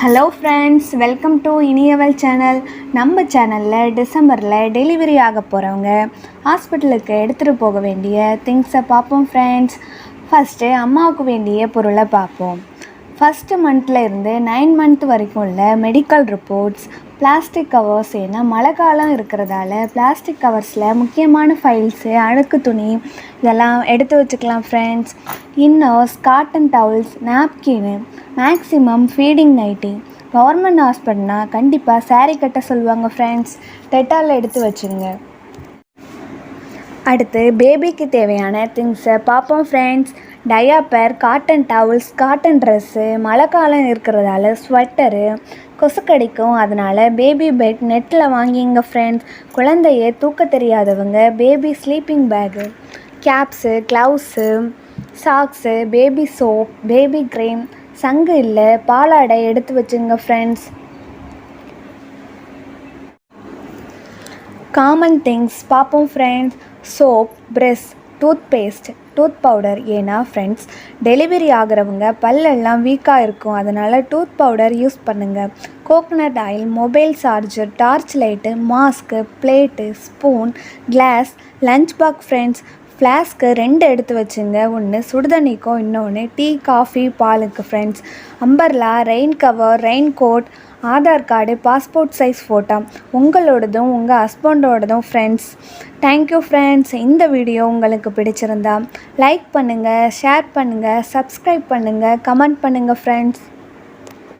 Hello friends, welcome to Iniyaval channel. நம்ம சேனலில் டிசம்பரில் டெலிவரி ஆக போகிறவங்க ஹாஸ்பிட்டலுக்கு எடுத்துகிட்டு போக வேண்டிய திங்ஸை பார்ப்போம் ஃப்ரெண்ட்ஸ். ஃபஸ்ட்டு அம்மாவுக்கு வேண்டிய பொருளை பார்ப்போம். ஃபஸ்ட்டு மந்த்தில் இருந்து 9 மந்த் வரைக்கும் உள்ள மெடிக்கல் ரிப்போர்ட்ஸ், பிளாஸ்டிக் கவர்ஸ். ஏன்னா மழை காலம் இருக்கிறதால பிளாஸ்டிக் கவர்ஸில் முக்கியமான ஃபைல்ஸு, அழுக்கு துணி இதெல்லாம் எடுத்து வச்சுக்கலாம் friends. Inners, cotton towels, napkin, maximum feeding nighty. Government ஹாஸ்பிட்டல்னால் கண்டிப்பாக சாரீ கட்ட சொல்லுவாங்க ஃப்ரெண்ட்ஸ். டெட்டால் எடுத்து வச்சுங்க. அடுத்து பேபிக்கு தேவையான திங்ஸை பார்ப்போம் friends. Diaper, cotton towels, cotton dress, மழை காலம் இருக்கிறதால ஸ்வெட்டரு, கொசு கடிக்கும், அதனால் பேபி பெட் நெட்டில் வாங்கிங்க ஃப்ரெண்ட்ஸ். குழந்தைய தூக்க தெரியாதவங்க baby sleeping bag, caps, gloves, socks, baby soap, baby cream, சங்கு இல்லை பாலாடை எடுத்து வச்சுங்க ஃப்ரெண்ட்ஸ். காமன் திங்ஸ் பார்ப்போம் friends. Soap, brush, toothpaste, tooth powder. ஏன்னா ஃப்ரெண்ட்ஸ் டெலிவரி ஆகிறவங்க பல்லெல்லாம் வீக்காக இருக்கும், அதனால் டூத் பவுடர் யூஸ் பண்ணுங்கள். Coconut oil, mobile charger, torch light, mask, plate, spoon, glass, lunch box friends. Flask 2 எடுத்து வச்சுங்க. ஒன்று சுடுதண்ணிக்கும், இன்னொன்று டீ, காஃபி, பாலுக்கு friends. Umbrella, rain cover, rain coat, Aadhaar card, passport size photo, உங்களோடதும் உங்கள் ஹஸ்பண்டோடதும் ஃப்ரெண்ட்ஸ். Thank you friends. இந்த வீடியோ உங்களுக்கு பிடிச்சிருந்தா லைக் பண்ணுங்கள், ஷேர் பண்ணுங்கள், சப்ஸ்கிரைப் பண்ணுங்கள், கமெண்ட் பண்ணுங்கள் ஃப்ரெண்ட்ஸ்.